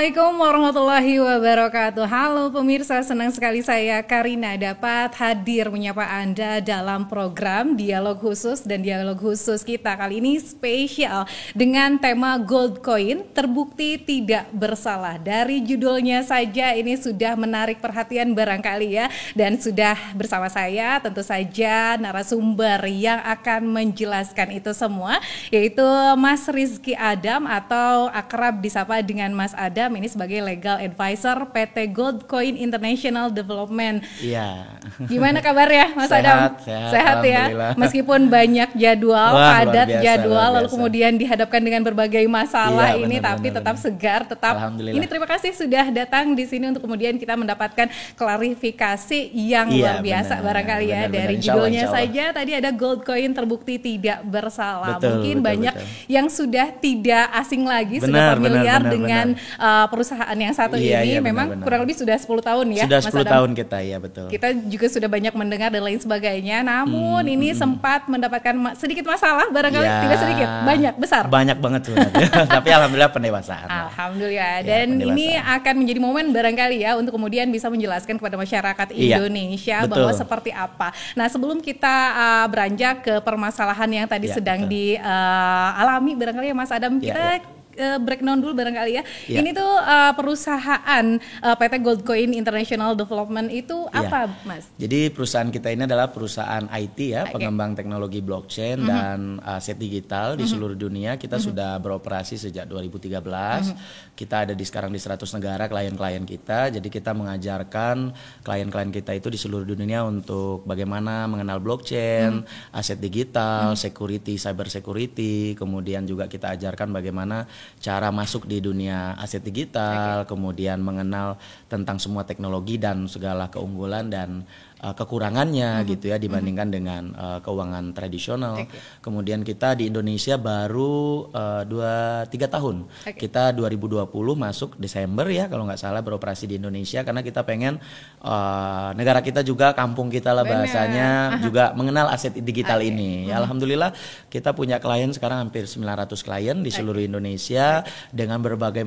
Assalamualaikum warahmatullahi wabarakatuh. Halo pemirsa, senang sekali saya Karina dapat hadir menyapa Anda dalam program Dialog Khusus. Dan dialog khusus kita kali ini spesial dengan tema Gold Coin terbukti tidak bersalah. Dari judulnya saja ini sudah menarik perhatian barangkali ya. Dan sudah bersama saya tentu saja narasumber yang akan menjelaskan itu semua, yaitu Mas Rizky Adam atau akrab disapa dengan Mas Adam, ini sebagai legal advisor PT Gold Coin International Development. Iya. Gimana kabarnya Mas Adam? Sehat ya. Meskipun banyak jadwal, padat jadwal, lalu kemudian dihadapkan dengan berbagai masalah ini, tapi tetap segar, tetap. Ini terima kasih sudah datang di sini untuk kemudian kita mendapatkan klarifikasi yang luar biasa barangkali ya. Dari judulnya saja tadi ada Gold Coin terbukti tidak bersalah. Mungkin banyak yang sudah tidak asing lagi, sudah familiar dengan perusahaan yang satu ini. Memang kurang lebih sudah 10 tahun ya. Sudah 10 tahun kita, ya betul. Kita juga sudah banyak mendengar dan lain sebagainya. Namun ini sempat mendapatkan sedikit masalah barangkali, tidak sedikit, banyak, besar. Banyak banget sebenarnya. Tapi alhamdulillah pendewasaan. Alhamdulillah. Dan ini akan menjadi momen barangkali ya untuk kemudian bisa menjelaskan kepada masyarakat Indonesia bahwa seperti apa. Nah, sebelum kita beranjak ke permasalahan yang tadi sedang dialami barangkali ya Mas Adam, kita breakdown dulu barangkali ya. Ini tuh perusahaan PT Gold Coin International Development itu apa, Mas? Jadi perusahaan kita ini adalah perusahaan IT ya, pengembang teknologi blockchain dan aset digital di seluruh dunia. Kita sudah beroperasi sejak 2013. Kita ada sekarang di 100 negara klien-klien kita. Jadi kita mengajarkan klien-klien kita itu di seluruh dunia untuk bagaimana mengenal blockchain, aset digital, security, cyber security. Kemudian juga kita ajarkan bagaimana cara masuk di dunia aset digital, kemudian mengenal tentang semua teknologi dan segala keunggulan dan kekurangannya gitu ya dibandingkan dengan keuangan tradisional. Kemudian kita di Indonesia baru 2-3 tahun. Kita 2020 masuk Desember ya kalau nggak salah beroperasi di Indonesia, karena kita pengen negara kita juga, kampung kita lah bahasanya, juga mengenal aset digital ini. Ya, alhamdulillah kita punya klien sekarang hampir 900 klien di seluruh Indonesia dengan berbagai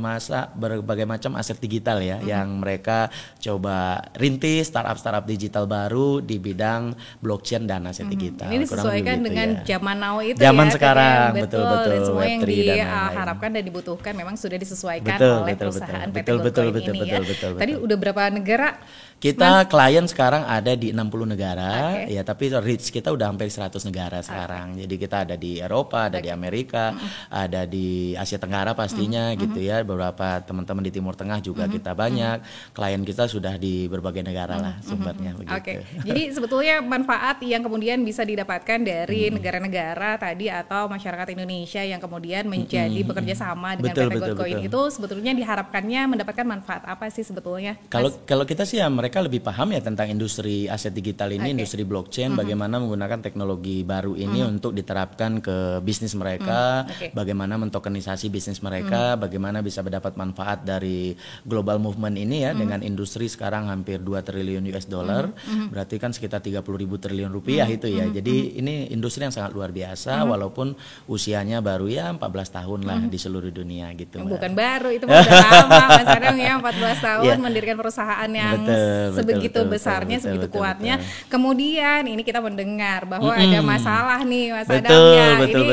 macam aset digital ya yang mereka coba rintis, startup digital baru di bidang blockchain dan aset digital. Ini disesuaikan dengan zaman now itu zaman ya. sekarang, betul. Dan semua yang diharapkan dan dibutuhkan memang sudah disesuaikan oleh perusahaan PT Gold Coin ini ya. Tadi udah berapa negara? Kita klien sekarang ada di 60 negara ya, tapi reach kita udah hampir 100 negara sekarang. Jadi kita ada di Eropa, ada di Amerika, ada di Asia Tenggara pastinya gitu ya. Beberapa teman-teman di Timur Tengah juga kita banyak. Klien kita sudah di berbagai negara lah sumbernya begitu. Jadi sebetulnya manfaat yang kemudian bisa didapatkan dari negara-negara tadi atau masyarakat Indonesia yang kemudian menjadi bekerja sama dengan PT Gold Coin itu sebetulnya diharapkannya mendapatkan manfaat apa sih sebetulnya? Kalau kita sih ya mereka lebih paham ya tentang industri aset digital ini, industri blockchain, bagaimana menggunakan teknologi baru ini untuk diterapkan ke bisnis mereka, bagaimana mentokenisasi bisnis mereka, bagaimana bisa mendapat manfaat dari global movement ini ya dengan industri sekarang hampir 2 triliun US dollar, berarti kan sekitar 30.000 triliun rupiah itu ya. Jadi ini industri yang sangat luar biasa walaupun usianya baru ya 14 tahun lah di seluruh dunia gitu. Bukan baru, itu udah lama Mas Adam ya, 14 tahun mendirikan perusahaan yang sebegitu besarnya, sebegitu kuatnya. Kemudian ini kita mendengar bahwa ada masalah nih Mas Adam ya. Betul.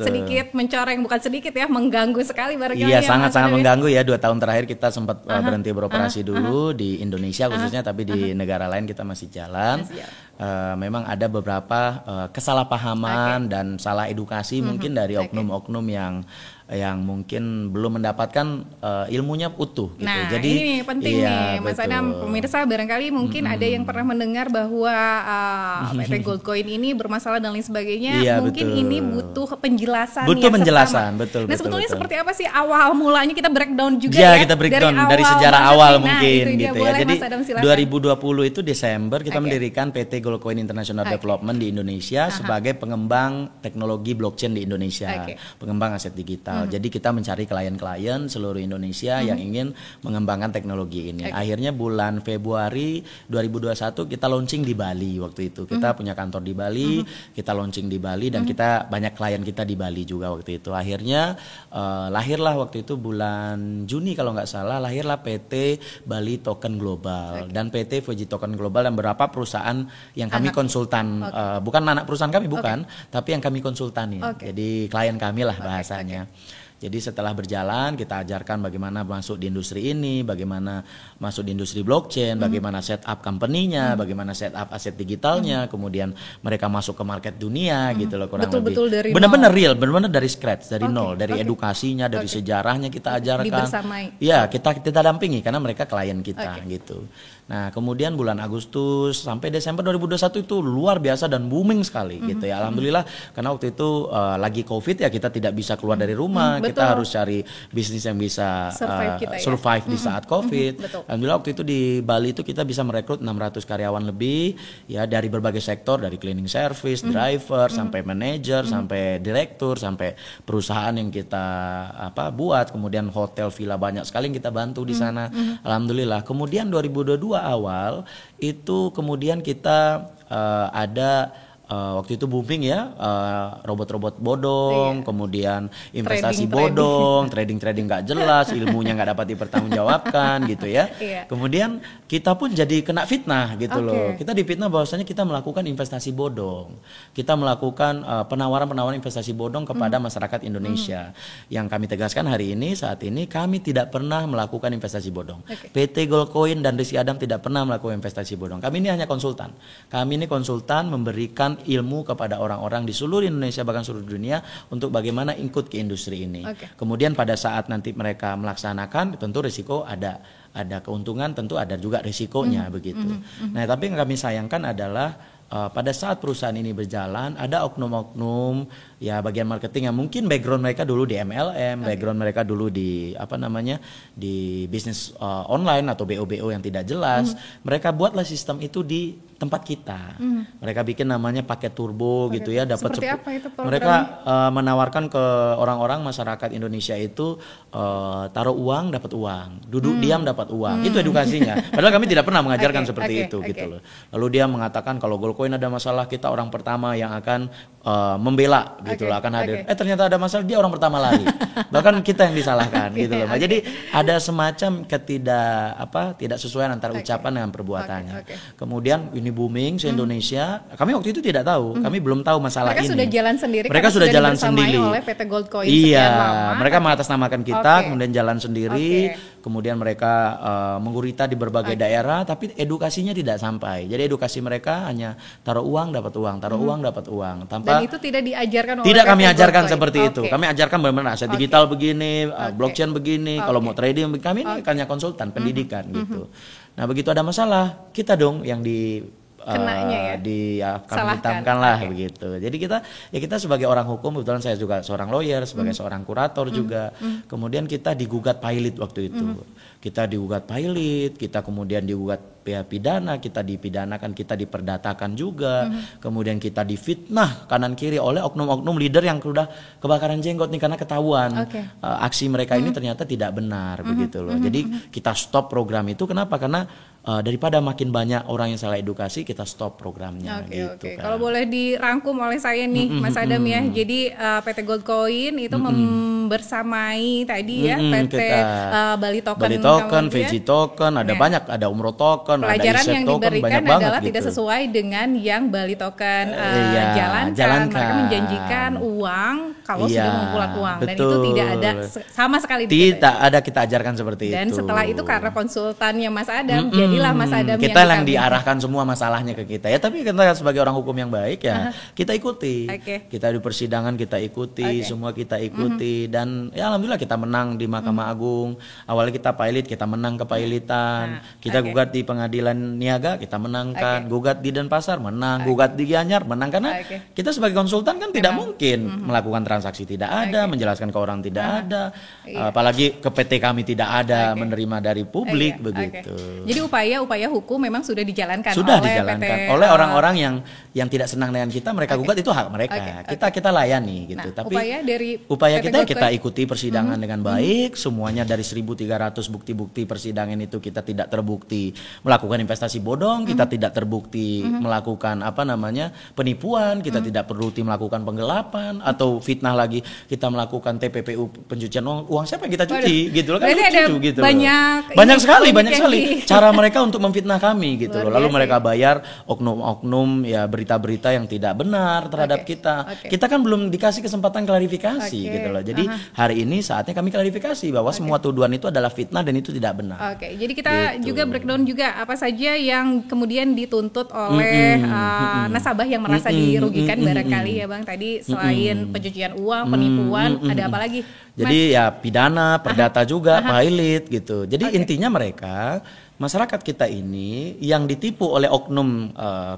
Sedikit mencoreng, bukan sedikit ya, mengganggu sekali barangkali. Iya, sangat-sangat mengganggu ya. 2 tahun terakhir kita sempat berhenti beroperasi dulu di Indonesia khususnya, tapi di negara lain kita masih jalan. Memang ada beberapa kesalahpahaman dan salah edukasi mungkin dari oknum-oknum yang mungkin belum mendapatkan ilmunya utuh gitu. Nah, jadi ini penting nih Mas Adam, pemirsa barangkali mungkin ada yang pernah mendengar bahwa PT Gold Coin ini bermasalah dan lain sebagainya. Mungkin ini butuh penjelasan. Betul. Nah, sebetulnya seperti apa sih awal mulanya, kita breakdown juga ya? Kita breakdown dari sejarah awal mungkin gitu ya. Jadi 2020 itu Desember kita mendirikan PT Goldcoin International Development di Indonesia sebagai pengembang teknologi blockchain di Indonesia, pengembang aset digital. Jadi kita mencari klien-klien seluruh Indonesia yang ingin mengembangkan teknologi ini. Akhirnya bulan Februari 2021 kita launching di Bali waktu itu. Kita punya kantor di Bali, kita launching di Bali dan kita banyak klien kita di Bali juga waktu itu. Akhirnya lahirlah waktu itu bulan Juni kalau nggak salah, lahirlah PT Bali Token Global dan PT Fuji Token Global dan beberapa perusahaan yang kami konsultan, bukan anak perusahaan kami bukan, tapi yang kami konsultani. Jadi klien kami lah bahasanya. Jadi setelah berjalan kita ajarkan bagaimana masuk di industri ini, bagaimana masuk di industri blockchain, bagaimana setup company-nya, bagaimana setup aset digitalnya, kemudian mereka masuk ke market dunia gitu loh kurang Betul-betul lebih. dari Benar-benar real, benar-benar dari scratch, dari nol, dari edukasinya, dari sejarahnya kita ajarkan. Dibersamai. Ya, kita dampingi karena mereka klien kita gitu. Nah, kemudian bulan Agustus sampai Desember 2021 itu luar biasa dan booming sekali gitu ya. Alhamdulillah karena waktu itu lagi Covid ya kita tidak bisa keluar dari rumah. Kita harus cari bisnis yang bisa survive di saat Covid. Alhamdulillah waktu itu di Bali itu kita bisa merekrut 600 karyawan lebih ya dari berbagai sektor, dari cleaning service, driver, sampai manajer, sampai direktur, sampai perusahaan yang kita buat, kemudian hotel, villa banyak sekali yang kita bantu di sana. Alhamdulillah. Kemudian 2022 awal itu kemudian kita ada waktu itu booming ya, robot-robot bodong, kemudian investasi bodong, trading nggak jelas, ilmunya nggak dapat dipertanggungjawabkan gitu ya. Kemudian kita pun jadi kena fitnah gitu loh. Kita difitnah bahwasanya kita melakukan investasi bodong, kita melakukan penawaran investasi bodong kepada masyarakat Indonesia. Yang kami tegaskan hari ini, saat ini kami tidak pernah melakukan investasi bodong. PT Goldcoin dan Rizky Adam tidak pernah melakukan investasi bodong. Kami ini hanya konsultan. Kami ini konsultan memberikan ilmu kepada orang-orang di seluruh Indonesia bahkan seluruh dunia untuk bagaimana ikut ke industri ini. Kemudian pada saat nanti mereka melaksanakan tentu risiko ada keuntungan, tentu ada juga risikonya begitu. Nah, tapi yang kami sayangkan adalah pada saat perusahaan ini berjalan ada oknum-oknum ya bagian marketing yang mungkin background mereka dulu di MLM, background mereka dulu di di bisnis online atau BO yang tidak jelas. Mereka buatlah sistem itu di tempat kita. Mereka bikin namanya paket turbo gitu ya, dapat mereka menawarkan ke orang-orang masyarakat Indonesia itu taruh uang dapat uang, duduk diam dapat uang. Itu edukasinya. Padahal kami tidak pernah mengajarkan seperti itu gitu loh. Lalu dia mengatakan kalau Goldcoin ada masalah kita orang pertama yang akan membela gitu loh, akan hadir. Ternyata ada masalah dia orang pertama lari. Bahkan kita yang disalahkan gitu loh. Jadi ada semacam tidak sesuaian antara ucapan dengan perbuatannya. Kemudian ini booming se-Indonesia. Kami waktu itu tidak tahu. Kami belum tahu masalah mereka ini. Sudah jalan sendiri. Mereka sudah jalan sendiri oleh PT Goldcoin sekian lama. Mereka mengatasnamakan kita, kemudian jalan sendiri. Kemudian mereka menggurita di berbagai daerah, tapi edukasinya tidak sampai. Jadi edukasi mereka hanya taruh uang dapat uang, taruh uang dapat uang. Dan itu tidak diajarkan oleh tidak kami ajarkan seperti itu. Kami ajarkan bagaimana aset digital begini, blockchain begini, kalau mau trading kami ini hanya konsultan pendidikan gitu. Nah, begitu ada masalah, kita dong yang kami hitamkan lah begitu. Jadi kita sebagai orang hukum, kebetulan saya juga seorang lawyer, sebagai seorang kurator juga. Kemudian kita digugat pilot waktu itu. Kita digugat pilot, kita kemudian digugat pidana, kita dipidanakan, kita diperdatakan juga. Kemudian kita difitnah kanan kiri oleh oknum-oknum leader yang sudah kebakaran jenggot nih karena ketahuan aksi mereka ini ternyata tidak benar begitu loh. Jadi kita stop program itu. Kenapa? Karena daripada makin banyak orang yang salah edukasi, kita stop programnya gitu. Kalau boleh dirangkum oleh saya nih Mas Adam ya. Jadi PT Goldcoin itu membersamai tadi ya PT Bali Token, Fuji Token, ada banyak, ada Umroh Token, pelajaran ada yang token, diberikan banyak adalah banget, tidak gitu. sesuai dengan yang Bali Token jalankan. Mereka menjanjikan uang kalau sudah mengumpulkan uang. Betul. Dan itu tidak ada sama sekali tidak ada kita ajarkan seperti itu. Dan setelah itu karena konsultannya Mas Adam, jadilah Mas Adam kita yang diarahkan semua masalahnya ke kita ya. Tapi kita sebagai orang hukum yang baik ya kita ikuti. Kita di persidangan kita ikuti, semua kita ikuti. Dan ya alhamdulillah kita menang di Mahkamah Agung. Awalnya kita pilot, kita menang ke pilotan. Kita gugat di Pengadilan Niaga, kita menangkan. Gugat di Denpasar, menang. Gugat di Gianyar, menang. Karena kita sebagai konsultan kan tidak mungkin melakukan transaksi tidak ada, menjelaskan ke orang tidak ada, apalagi ke PT kami tidak ada menerima dari publik begitu. Jadi upaya upaya-upaya hukum memang sudah dijalankan oleh orang-orang yang tidak senang dengan kita, mereka gugat, itu hak mereka. Kita layani gitu. Tapi upaya kita ikuti persidangan dengan baik, semuanya dari 1.300 bukti-bukti persidangan itu kita tidak terbukti melakukan investasi bodong, kita tidak terbukti melakukan penipuan, kita tidak terbukti melakukan penggelapan atau fitnah lagi, kita melakukan TPPU pencucian uang siapa yang kita cuci gitu loh, kan lucu gitu loh. Banyak sekali cara mereka untuk memfitnah kami gitu loh. Lalu mereka bayar oknum-oknum ya berita-berita yang tidak benar terhadap kita. Kita kan belum dikasih kesempatan klarifikasi gitu loh. Jadi hari ini saatnya kami klarifikasi bahwa semua tuduhan itu adalah fitnah dan itu tidak benar. Jadi kita juga breakdown juga apa saja yang kemudian dituntut oleh nasabah yang merasa dirugikan barangkali ya Bang. Tadi selain pencucian uang, penipuan, ada apa lagi? Jadi ya pidana, perdata juga, pilot gitu. Jadi intinya mereka, masyarakat kita ini yang ditipu oleh oknum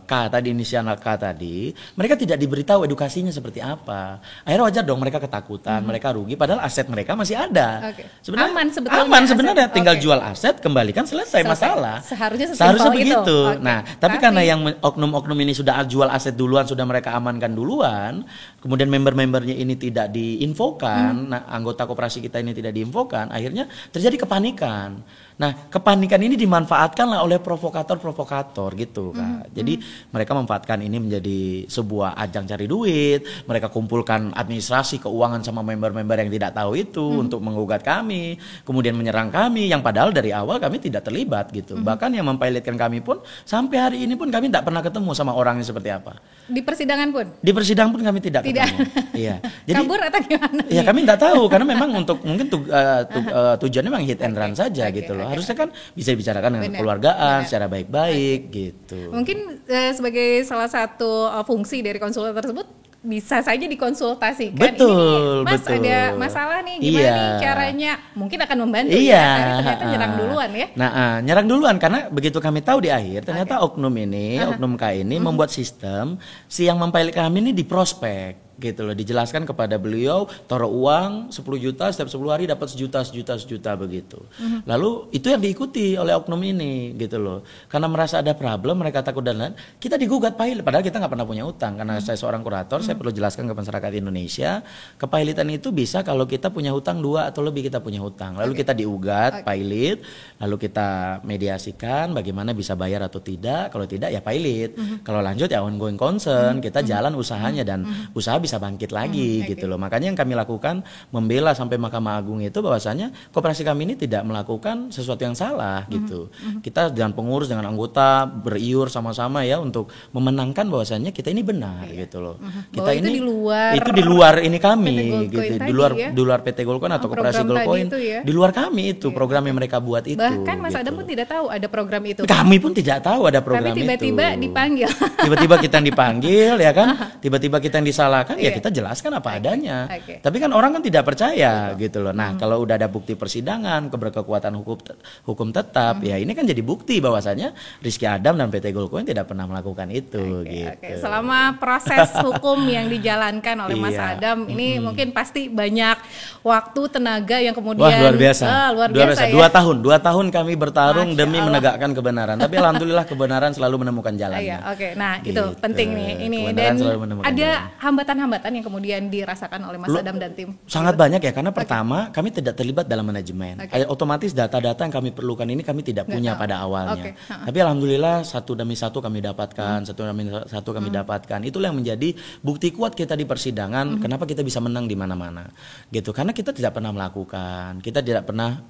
K tadi, inisial K tadi, mereka tidak diberitahu edukasinya seperti apa. Akhirnya wajar dong mereka ketakutan, mereka rugi, padahal aset mereka masih ada. Sebenarnya aman sebenarnya, tinggal jual aset, kembalikan, selesai masalah. Seharusnya begitu. Nah, tapi karena yang oknum-oknum ini sudah jual aset duluan, sudah mereka amankan duluan, kemudian member-membernya ini tidak diinfokan, anggota koperasi kita ini tidak diinfokan, akhirnya terjadi kepanikan. Nah, kepanikan ini dimanfaatkanlah oleh provokator-provokator gitu Kak. Jadi mereka memanfaatkan ini menjadi sebuah ajang cari duit, mereka kumpulkan administrasi keuangan sama member-member yang tidak tahu itu untuk menggugat kami, kemudian menyerang kami yang padahal dari awal kami tidak terlibat gitu. Bahkan yang mempilotkan kami pun sampai hari ini pun kami tidak pernah ketemu sama orangnya seperti apa. Di persidangan pun? Di persidangan pun kami tidak ketemu. Iya. Jadi kabur atau gimana? Iya, kami tidak tahu karena memang untuk mungkin tujuannya memang hit and run saja gitu loh. Harusnya kan bisa dibicarakan dengan kekeluargaan secara baik-baik gitu. Mungkin sebagai salah satu fungsi dari konsultan tersebut bisa saja dikonsultasikan. Betul, ini Mas ada masalah nih, gimana nih caranya? Mungkin akan membantu ya. Ternyata nyerang duluan ya. Nah, nyerang duluan karena begitu kami tahu di akhir ternyata oknum K ini membuat sistem si yang mempilot kami ini di prospek. Gitu loh, dijelaskan kepada beliau, taruh uang 10 juta, setiap 10 hari dapat sejuta begitu. Lalu itu yang diikuti oleh oknum ini gitu loh. Karena merasa ada problem, mereka takut dan lain, kita digugat pilot, padahal kita nggak pernah punya utang. Karena saya seorang kurator, saya perlu jelaskan ke masyarakat Indonesia, kepilotan itu bisa kalau kita punya hutang 2 atau lebih kita punya hutang. Lalu kita diugat pilot, lalu kita mediasikan bagaimana bisa bayar atau tidak. Kalau tidak ya pilot. Kalau lanjut ya ongoing concern, kita jalan usahanya dan usaha bisa bangkit lagi gitu loh. Makanya yang kami lakukan membela sampai Mahkamah Agung itu bahwasanya koperasi kami ini tidak melakukan sesuatu yang salah gitu. Kita dengan pengurus, dengan anggota beriur sama-sama ya untuk memenangkan bahwasanya kita ini benar gitu loh. Kita ini itu di luar ini kami gitu. Di luar PT Goldcoin atau koperasi Goldcoin. Di luar kami itu program yang mereka buat itu. Bahkan Mas Adam pun tidak tahu ada program itu. Kami pun tidak tahu ada program itu. Tapi tiba-tiba dipanggil. Tiba-tiba kita yang dipanggil ya kan. Tiba-tiba kita yang disalahkan. Ya kita jelaskan apa adanya. Tapi kan orang kan tidak percaya gitu loh. Nah, kalau udah ada bukti persidangan, keberkekuatan hukum tetap, ya ini kan jadi bukti bahwasanya Rizky Adam dan PT Goldcoin tidak pernah melakukan itu gitu. Selama proses hukum yang dijalankan oleh Mas Adam ini mungkin pasti banyak waktu, tenaga yang kemudian luar biasa. Luar biasa. Ya? 2 tahun kami bertarung demi menegakkan kebenaran. Tapi alhamdulillah kebenaran selalu menemukan jalannya. Nah, gitu. Itu penting nih. Ini dan ada hambatan yang kemudian dirasakan oleh Mas Adam dan tim? Sangat banyak ya, karena pertama kami tidak terlibat dalam manajemen. Otomatis data-data yang kami perlukan ini kami tidak punya pada awalnya. Tapi alhamdulillah satu demi satu kami dapatkan, dapatkan. Itulah yang menjadi bukti kuat kita di persidangan. Kenapa kita bisa menang di mana-mana, gitu? Karena kita tidak pernah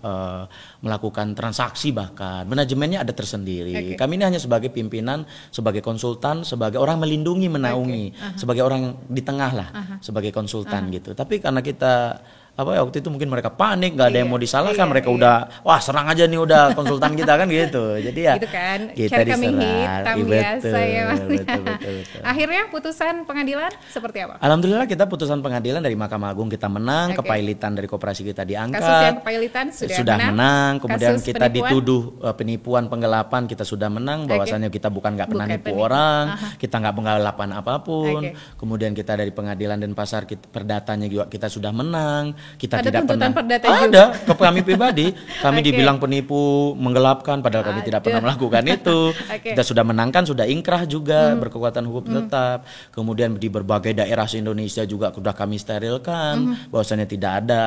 melakukan transaksi, bahkan manajemennya ada tersendiri. Kami ini hanya sebagai pimpinan, sebagai konsultan, sebagai orang melindungi, menaungi, sebagai orang di tengah lah sebagai konsultan gitu. Tapi karena kita waktu itu mungkin mereka panik, nggak ada yang mau disalahkan, mereka udah wah serang aja nih udah konsultan kita kan gitu. Jadi ya gitu kan, kita diserang biasa ya Mas. Betul. Akhirnya putusan pengadilan seperti apa? Alhamdulillah kita putusan pengadilan dari Mahkamah Agung kita menang, kepailitan dari koperasi kita diangkat. Kasus yang kepailitan sudah menang. Kemudian kasus kita dituduh penipuan, penggelapan, kita sudah menang, bahwasannya kita nggak pernah nipu orang, kita nggak penggelapan apapun. Kemudian kita dari pengadilan dan pasar perdatanya juga kita sudah menang. kita ada tidak pernah. perdata juga. Ada ke kami pribadi, kami dibilang penipu, menggelapkan, padahal kami tidak pernah melakukan itu. Kita sudah menangkan, sudah ingkrah juga, berkekuatan hukum tetap. Kemudian di berbagai daerah se-Indonesia juga sudah kami sterilkan, bahwasanya tidak ada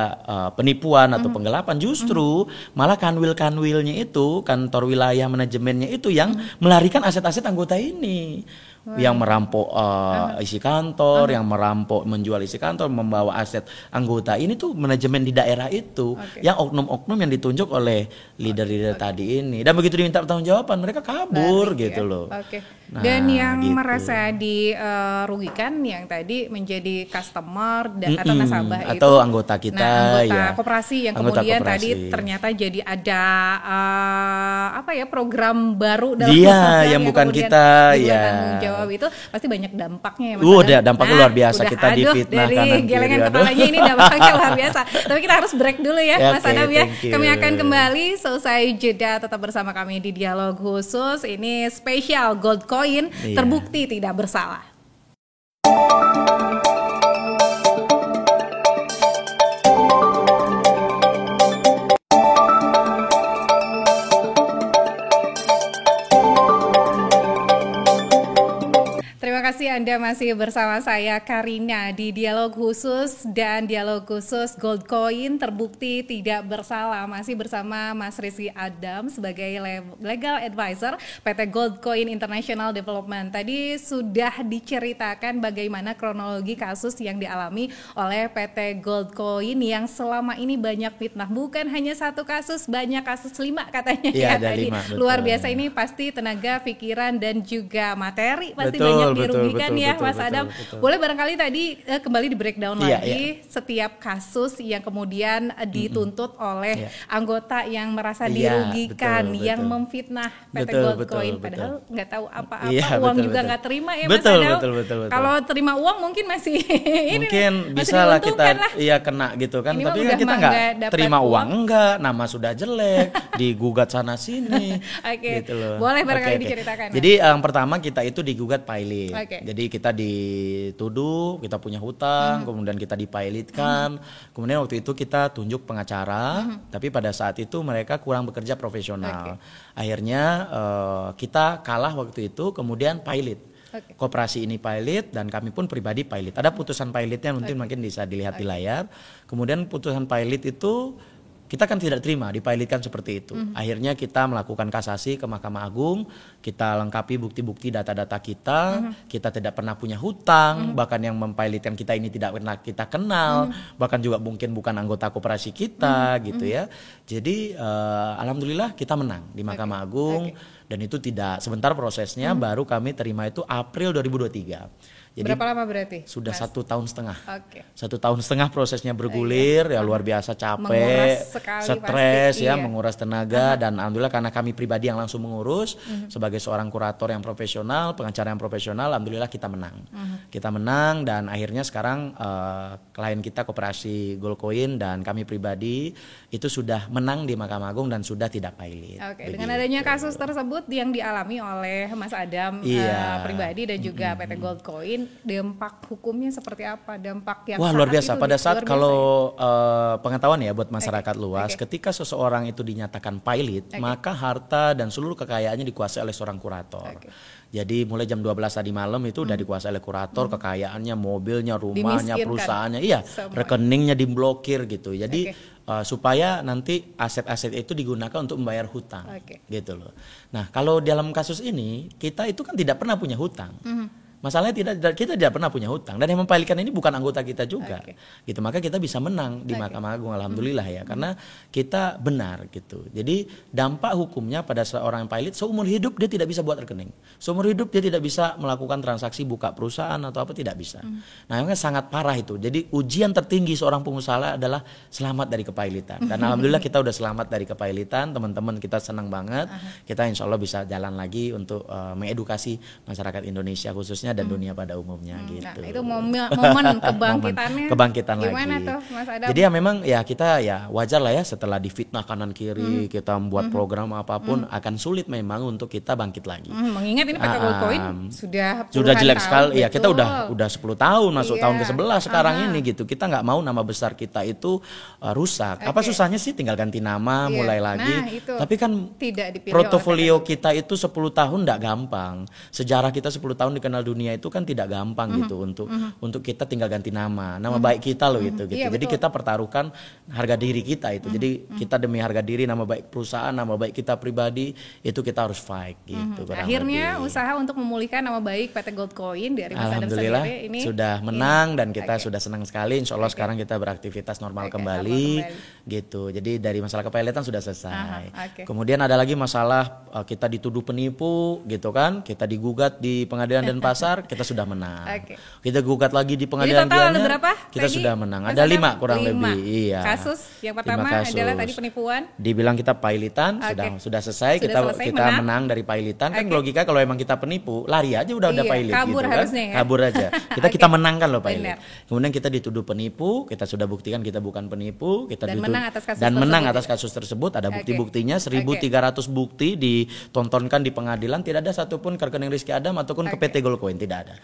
penipuan atau penggelapan. Justru malah kanwil-kanwilnya itu, kantor wilayah manajemennya itu yang melarikan aset-aset anggota ini. Yang merampok isi kantor, yang merampok menjual isi kantor, membawa aset anggota ini tuh manajemen di daerah itu, yang oknum-oknum yang ditunjuk oleh leader-leader tadi ini. Dan begitu diminta pertanggungjawaban mereka kabur gitu loh. Nah, dan yang gitu. Merasa dirugikan yang tadi menjadi customer atau nasabah itu atau anggota kita, anggota koperasi yang anggota kemudian koperasi. Tadi ternyata jadi ada program baru dalam yang bukan kita tanggung jawab itu pasti banyak dampaknya ya Mas Adam. Dampaknya luar biasa, kita difitnah dari gelengan kepalanya ini dampaknya luar biasa. Tapi kita harus break dulu ya Mas Adam ya. Kami akan kembali selesai jeda, tetap bersama kami di Dialog Khusus. Ini spesial Gold Coin terbukti tidak bersalah. Terima kasih Anda masih bersama saya Karina di Dialog Khusus, dan Dialog Khusus Gold Coin terbukti tidak bersalah. Masih bersama Mas Rizky Adam sebagai Legal Advisor PT Gold Coin International Development. Tadi sudah diceritakan bagaimana kronologi kasus yang dialami oleh PT Gold Coin yang selama ini banyak fitnah. Bukan hanya satu kasus, banyak kasus 5 katanya tadi. 5, luar biasa, ini pasti tenaga, pikiran dan juga materi pasti banyak dirugikan Mas Adam. Boleh barangkali tadi kembali di breakdown lagi setiap kasus yang kemudian dituntut oleh anggota yang merasa dirugikan, yang memfitnah PT Gold Coin padahal nggak tahu apa-apa, uang juga nggak terima Mas Adam. Kalau terima uang mungkin masih mungkin bisa lah kita kena gitu kan. Tapi kan kita nggak terima uang, enggak, nama sudah jelek, digugat sana sini. Gitu loh. Boleh barangkali diceritakan. Jadi yang pertama kita itu digugat pilot. Jadi kita dituduh kita punya hutang, kemudian kita dipilotkan, kemudian waktu itu kita tunjuk pengacara, tapi pada saat itu mereka kurang bekerja profesional. Akhirnya kita kalah waktu itu, kemudian pilot. Koperasi ini pilot dan kami pun pribadi pilot. Ada putusan pilotnya mungkin bisa dilihat di layar. Kemudian putusan pilot itu kita kan tidak terima dipilotkan seperti itu. Akhirnya kita melakukan kasasi ke Mahkamah Agung, kita lengkapi bukti-bukti data-data kita, kita tidak pernah punya hutang, bahkan yang mempilotkan kita ini tidak pernah kita kenal, bahkan juga mungkin bukan anggota koperasi kita gitu ya. Jadi alhamdulillah kita menang di Mahkamah Agung dan itu tidak sebentar prosesnya, baru kami terima itu April 2023. Jadi berapa lama berarti? Sudah 1 tahun setengah. 1 tahun setengah prosesnya bergulir, ya luar biasa capek, stres ya, menguras tenaga, dan alhamdulillah karena kami pribadi yang langsung mengurus sebagai seorang kurator yang profesional, pengacara yang profesional, alhamdulillah kita menang. Kita menang dan akhirnya sekarang klien kita koperasi Gold Coin dan kami pribadi itu sudah menang di Mahkamah Agung dan sudah tidak pilot. Dengan adanya kasus tersebut yang dialami oleh Mas Adam pribadi dan juga PT Gold Coin, dampak hukumnya seperti apa? Dampak yang luar biasa. Pada saat kalau pengetahuan ya buat masyarakat luas, ketika seseorang itu dinyatakan pilot, maka harta dan seluruh kekayaannya dikuasai oleh seorang kurator. Jadi mulai jam 12 tadi malam itu udah dikuasai oleh kurator, kekayaannya, mobilnya, rumahnya, perusahaannya, rekeningnya diblokir gitu. Jadi supaya nanti aset-aset itu digunakan untuk membayar hutang, gitu loh. Nah kalau dalam kasus ini kita itu kan tidak pernah punya hutang. Masalahnya kita tidak pernah punya hutang dan yang mempilotkan ini bukan anggota kita juga, gitu. Maka kita bisa menang di Mahkamah Agung, alhamdulillah ya, karena kita benar gitu. Jadi dampak hukumnya pada seorang pilot seumur hidup dia tidak bisa buat rekening, seumur hidup dia tidak bisa melakukan transaksi buka perusahaan atau apa, tidak bisa. Nah memang sangat parah itu. Jadi ujian tertinggi seorang pengusaha adalah selamat dari kepilotan. Dan alhamdulillah kita udah selamat dari kepilotan, teman-teman kita senang banget. Kita insya Allah bisa jalan lagi untuk mengedukasi masyarakat Indonesia khususnya khususnya dan dunia pada umumnya gitu. Nah, itu momen kebangkitannya. Kebangkitan gimana lagi. Tuh, Mas Adam? Jadi ya memang ya kita ya wajar lah ya setelah difitnah kanan kiri kita membuat program apapun akan sulit memang untuk kita bangkit lagi. Mengingat ini PT Goldcoin sudah jelek tahun, sekali. Ya kita betul. udah 10 tahun masuk tahun ke-11 sekarang ini gitu. Kita nggak mau nama besar kita itu rusak. Apa susahnya sih tinggal ganti nama, mulai lagi. Nah, tapi kan tidak portofolio kita itu 10 tahun nggak gampang. Sejarah kita 10 tahun dikenal dunia itu kan tidak gampang gitu untuk kita tinggal ganti nama baik kita loh gitu. Iya, jadi betul. kita pertaruhkan harga diri kita itu. Jadi kita demi harga diri, nama baik perusahaan, nama baik kita pribadi itu kita harus fight gitu. Akhirnya usaha untuk memulihkan nama baik PT Goldcoin dari Mas Adam Alhamdulillah sendiri ini sudah menang dan kita sudah senang sekali. Insya Allah sekarang kita beraktivitas normal kembali gitu. Jadi dari masalah kepilitan sudah selesai. Kemudian ada lagi masalah kita dituduh penipu gitu kan. Kita digugat di Pengadilan Denpasar, kita sudah menang. Kita gugat lagi di Pengadilan Gianyar, berapa? kita sudah menang. Ada 5 kurang lebih. Iya. Kasus yang pertama adalah tadi penipuan. Dibilang kita pilitan sudah selesai. Kita menang dari pilitan. Kan logika kalau emang kita penipu, lari aja udah pilot kabur gitu harusnya, kan. ya? Kabur aja. Kita menangkan loh pilot. Kemudian kita dituduh penipu, kita sudah buktikan kita bukan penipu, kita menang atas kasus tersebut. Ada bukti-buktinya 1.300 bukti ditontonkan di pengadilan, tidak ada satupun ke rekening Rizky Adam ataupun ke PT Goldcoin, tidak ada.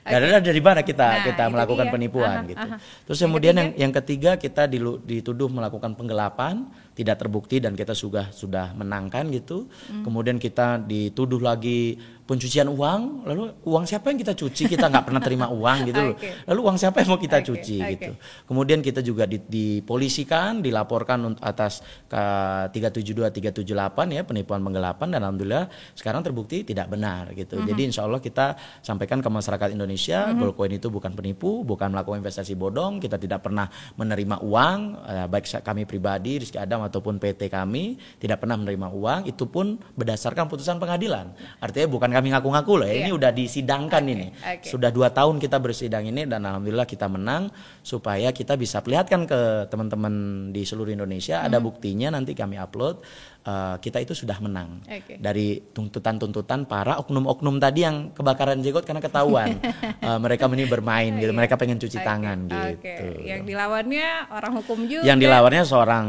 Tidak ada dari mana kita melakukan penipuan gitu. Terus kemudian yang ketiga kita dituduh melakukan penggelapan, tidak terbukti dan kita sudah menangkan gitu. Kemudian kita dituduh lagi pencucian uang, lalu uang siapa yang kita cuci? Kita nggak pernah terima uang gitu loh. Lalu uang siapa yang mau kita cuci gitu. Kemudian kita juga dipolisikan, dilaporkan atas ke 372 378 ya, penipuan penggelapan, dan alhamdulillah sekarang terbukti tidak benar gitu. Jadi insya Allah kita sampaikan ke masyarakat Indonesia, Goldcoin itu bukan penipu, bukan melakukan investasi bodong, kita tidak pernah menerima uang, baik kami pribadi Rizky Adam ataupun PT kami tidak pernah menerima uang, itu pun berdasarkan putusan pengadilan. Artinya bukan kami ngaku-ngaku loh ya, ini udah disidangkan ini. Sudah 2 tahun kita bersidang ini dan alhamdulillah kita menang, supaya kita bisa perlihatkan ke teman-teman di seluruh Indonesia, ada buktinya nanti kami upload. Kita itu sudah menang dari tuntutan-tuntutan para oknum-oknum tadi yang kebakaran jenggot karena ketahuan mereka ini bermain gitu, mereka pengen cuci tangan gitu. Yang dilawannya orang hukum juga. Yang dilawannya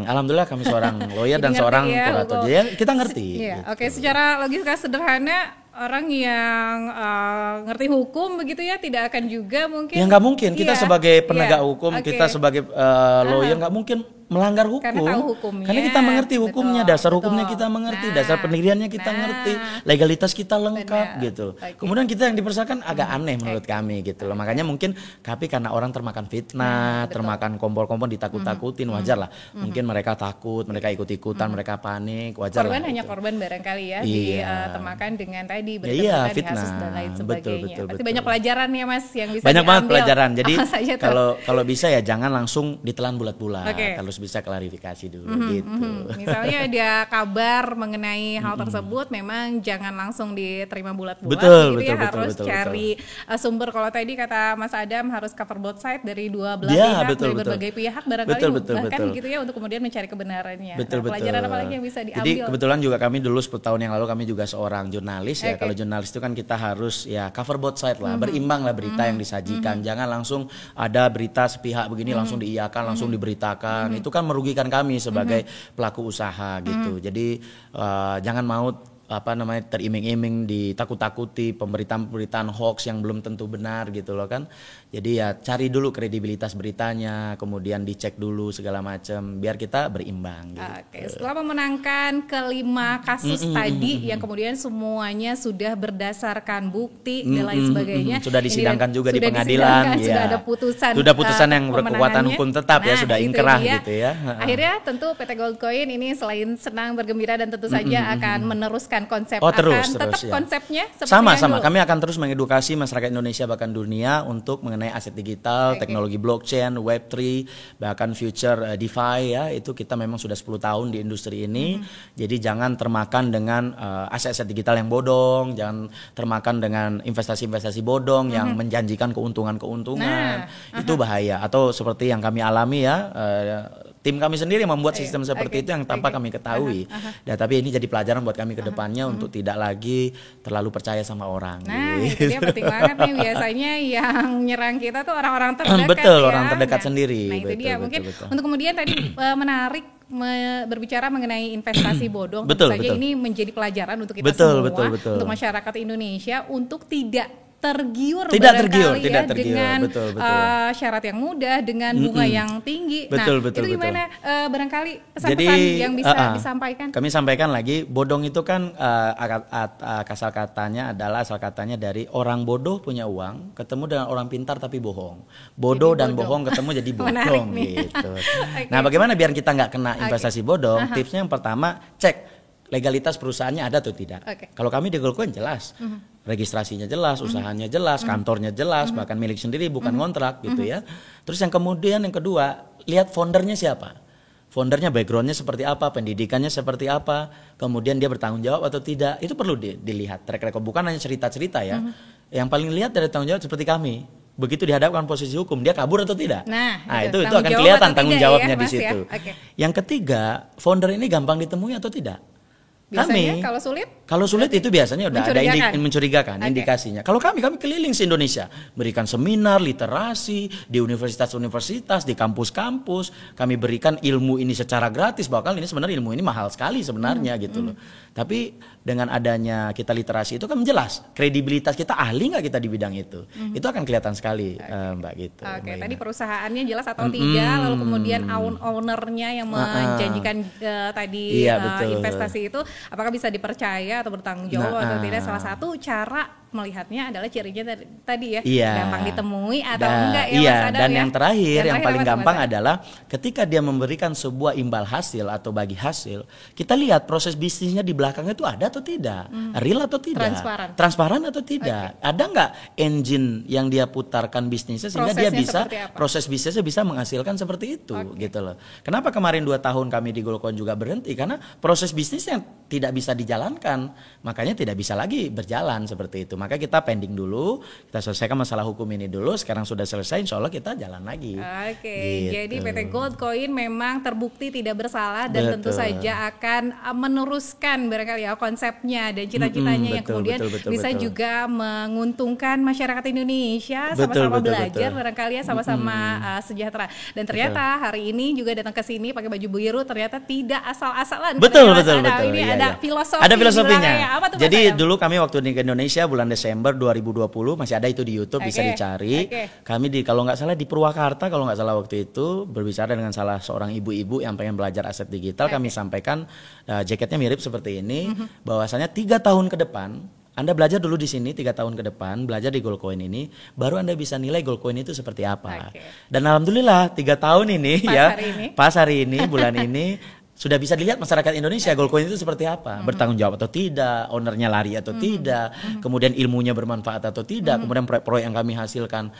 alhamdulillah kami seorang lawyer dan seorang kurator. Jadi kita ngerti. Gitu. Secara logika sederhana, orang yang ngerti hukum begitu ya tidak akan juga mungkin. Ya nggak mungkin, kita sebagai penegak hukum, kita sebagai lawyer nggak mungkin melanggar hukum. Karena kita mengerti hukumnya, dasar hukumnya kita mengerti, dasar pendiriannya kita ngerti, legalitas kita lengkap gitu. Kemudian kita yang dipersalahkan agak aneh menurut kami gitu loh. Makanya mungkin tapi karena orang termakan fitnah, termakan kompor-kompor, ditakut-takutin, wajar lah. Mungkin mereka takut, mereka ikut-ikutan, mereka panik, wajar lah. Korban hanya korban barangkali ya, ditemakan dengan tadi berita fitnah dan lain sebagainya. Betul. Banyak pelajaran ya Mas yang bisa banyak diambil. Banget pelajaran. Jadi kalau bisa ya jangan langsung ditelan bulat-bulat. Harus bisa klarifikasi dulu gitu. Misalnya ada kabar mengenai hal tersebut, memang jangan langsung diterima bulat-bulat. Betul, harus cari sumber. Kalau tadi kata Mas Adam harus cover both side dari dua belah pihak, dari berbagai pihak barangkali bahkan gitu ya, untuk kemudian mencari kebenarannya. Pelajaran apa lagi yang bisa diambil? Jadi kebetulan juga kami dulu 10 tahun yang lalu kami juga seorang jurnalis ya. Kalau jurnalis itu kan kita harus ya cover both side lah, berimbang lah berita yang disajikan. Jangan langsung ada berita sepihak begini langsung diiyakan, langsung diberitakan. Itu kan merugikan kami sebagai pelaku usaha gitu. Jadi jangan mau teriming-iming, ditakut-takuti pemberitaan hoax yang belum tentu benar gitu loh kan. Jadi ya cari dulu kredibilitas beritanya, kemudian dicek dulu segala macam biar kita berimbang gitu. Setelah memenangkan kelima kasus tadi yang kemudian semuanya sudah berdasarkan bukti dan lain sebagainya, sudah disidangkan juga di pengadilan, sudah ada putusan yang berkekuatan hukum tetap ya, sudah inkrah gitu ya. Akhirnya tentu PT Goldcoin ini selain senang, bergembira dan tentu saja akan meneruskan konsep, tetap konsepnya sama. Kami akan terus mengedukasi masyarakat Indonesia bahkan dunia untuk mengenai aset digital, teknologi blockchain, Web3, bahkan future DeFi ya. Itu kita memang sudah 10 tahun di industri ini. Jadi jangan termakan dengan aset-aset digital yang bodong, jangan termakan dengan investasi-investasi bodong yang menjanjikan keuntungan-keuntungan. Itu bahaya. Atau seperti yang kami alami ya, tim kami sendiri membuat sistem seperti itu yang tanpa kami ketahui. Dan tapi ini jadi pelajaran buat kami ke depannya untuk tidak lagi terlalu percaya sama orang. Nah, itu dia penting banget nih, biasanya yang nyerang kita tuh orang-orang terdekat. Betul, orang terdekat sendiri. Nah, itu dia mungkin untuk kemudian tadi menarik berbicara mengenai investasi bodong, tentu saja ini menjadi pelajaran untuk kita semua, untuk masyarakat Indonesia untuk tidak tergiur dengan syarat yang mudah, dengan bunga yang tinggi. Itu gimana barangkali pesan-pesan yang bisa disampaikan? Kami sampaikan lagi, bodong itu kan asal katanya dari orang bodoh punya uang ketemu dengan orang pintar tapi bohong. Bodoh dan bohong ketemu jadi bodong gitu. Nah, bagaimana biar kita nggak kena investasi bodong? Tipsnya yang pertama, cek legalitas perusahaannya ada atau tidak. Kalau kami di Goldcoin jelas. Registrasinya jelas, usahanya jelas, kantornya jelas, bahkan milik sendiri bukan kontrak gitu ya. Terus yang kedua, lihat foundernya siapa. Foundernya backgroundnya seperti apa, pendidikannya seperti apa, kemudian dia bertanggung jawab atau tidak. Itu perlu dilihat track record, bukan hanya cerita-cerita ya. Yang paling lihat dari tanggung jawab seperti kami. Begitu dihadapkan posisi hukum, dia kabur atau tidak. Nah itu akan kelihatan tanggung jawabnya di situ. Yang ketiga, founder ini gampang ditemui atau tidak. Biasanya kalau sulit itu biasanya udah ada mencurigakan indikasinya. Kalau kami keliling se-Indonesia, berikan seminar literasi di universitas-universitas, di kampus-kampus, kami berikan ilmu ini secara gratis, bahkan ini sebenarnya ilmu ini mahal sekali sebenarnya gitu loh. Tapi dengan adanya kita literasi itu kan jelas kredibilitas kita, ahli nggak kita di bidang itu. Itu akan kelihatan sekali Mbak gitu. Tadi perusahaannya jelas atau tidak, lalu kemudian ownernya yang menjanjikan tadi investasi itu apakah bisa dipercaya atau bertanggung jawab atau tidak. Salah satu cara melihatnya adalah cirinya tadi ya, gampang ditemui atau enggak ya Mas Adam. Dan yang terakhir yang paling gampang adalah ketika dia memberikan sebuah imbal hasil atau bagi hasil, kita lihat proses bisnisnya di belakangnya itu ada atau tidak, real atau tidak, transparan atau tidak, ada nggak engine yang dia putarkan bisnisnya sehingga dia bisa proses bisnisnya bisa menghasilkan seperti itu gitu loh. Kenapa kemarin 2 tahun kami di Goldcoin juga berhenti, karena proses bisnisnya tidak bisa dijalankan, makanya tidak bisa lagi berjalan seperti itu. Maka kita pending dulu, kita selesaikan masalah hukum ini dulu. Sekarang sudah selesai, insya Allah kita jalan lagi. Gitu. Jadi PT Goldcoin memang terbukti tidak bersalah dan tentu saja akan meneruskan barangkali ya konsepnya dan cita-citanya yang kemudian bisa juga menguntungkan masyarakat Indonesia, sama-sama belajar barangkali ya, sama-sama sejahtera. Dan ternyata hari ini juga datang ke sini pakai baju biru, ternyata tidak asal-asalan. Betul. Ini ada filosofi. Ada filosofinya. Jadi dulu kami waktu di Indonesia bulan Desember 2020, masih ada itu di YouTube, bisa dicari. Kami kalau nggak salah di Purwakarta, kalau nggak salah waktu itu berbicara dengan salah seorang ibu-ibu yang pengen belajar aset digital. Kami sampaikan jaketnya mirip seperti ini, bahwasanya 3 tahun ke depan Anda belajar dulu di sini 3 tahun ke depan, belajar di Goldcoin ini, baru Anda bisa nilai Goldcoin itu seperti apa. Dan alhamdulillah 3 tahun ini pas hari ini bulan ini sudah bisa dilihat masyarakat Indonesia Goldcoin itu seperti apa, bertanggung jawab atau tidak, ownernya lari atau tidak, kemudian ilmunya bermanfaat atau tidak, kemudian proyek yang kami hasilkan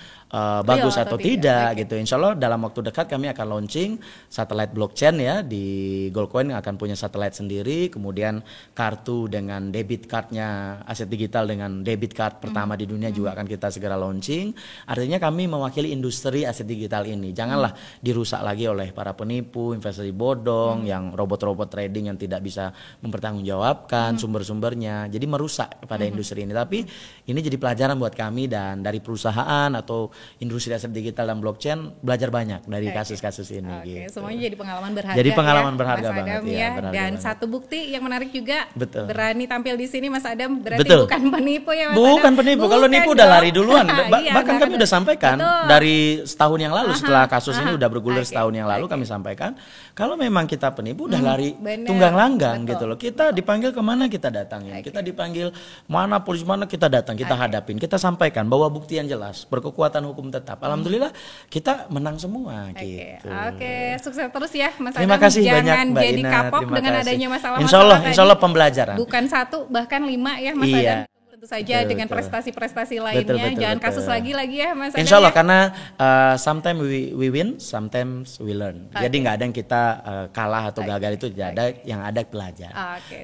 bagus atau tidak gitu. Insya Allah dalam waktu dekat kami akan launching satelit blockchain ya, di Goldcoin akan punya satelit sendiri, kemudian kartu dengan debit cardnya, aset digital dengan debit card pertama di dunia juga akan kita segera launching. Artinya kami mewakili industri aset digital ini, janganlah dirusak lagi oleh para penipu, investasi bodong, yang robot-robot trading yang tidak bisa mempertanggungjawabkan sumber-sumbernya, jadi merusak pada industri ini. Tapi ini jadi pelajaran buat kami, dan dari perusahaan atau industri aset digital dan blockchain belajar banyak dari kasus-kasus ini. Gitu. Semuanya jadi pengalaman berharga. Jadi pengalaman berharga Mas banget Adam, ya. Berharga dan banget. Satu bukti yang menarik juga, berani tampil di sini Mas Adam, berarti bukan penipu ya Mas Bukan Adam. penipu, kalau nipu udah lari duluan. Bahkan kami udah sampaikan dari setahun yang lalu, setelah kasus ini udah bergulir setahun yang lalu, kami sampaikan kalau memang kita penipu udah lari tunggang langgang gitu loh. Kita dipanggil kemana kita datangin, kita dipanggil mana polisi mana kita datang, kita hadapin, kita sampaikan bahwa bukti yang jelas, berkekuatan hukum tetap. Alhamdulillah kita menang semua gitu. Sukses terus ya Mas Adam. Terima kasih Jangan banyak Mbak jadi Ina, kapok dengan adanya masalah-masalah. Insya Allah pembelajaran. Bukan 1 bahkan 5 ya Mas Adam. Tentu saja dengan prestasi-prestasi lainnya, jangan kasus lagi ya Mas. Insya Allah karena sometimes we win, sometimes we learn. Jadi nggak ada yang kita kalah atau gagal itu, tidak ada, yang ada belajar.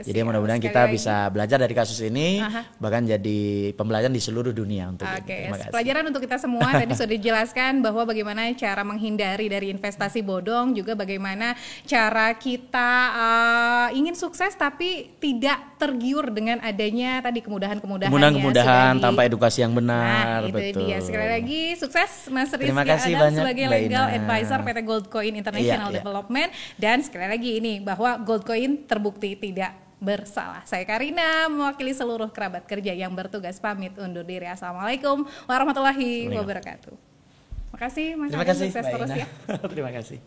Jadi mudah-mudahan kita bisa belajar dari kasus ini, bahkan jadi pembelajaran di seluruh dunia untuk terima kasih. Pelajaran untuk kita semua. Tadi sudah dijelaskan bahwa bagaimana cara menghindari dari investasi bodong, juga bagaimana cara kita ingin sukses tapi tidak tergiur dengan adanya tadi kemudahan-kemudahan tanpa edukasi yang benar. Nah, itu dia. Sekali lagi sukses Mas Rizky Adam sebagai legal advisor PT Goldcoin International Development. Dan sekali lagi ini bahwa Goldcoin terbukti tidak bersalah. Saya Karina mewakili seluruh kerabat kerja yang bertugas pamit undur diri. Assalamualaikum warahmatullahi wabarakatuh. Makasih Mas. Terima kasih. Sukses terus ya. Terima kasih.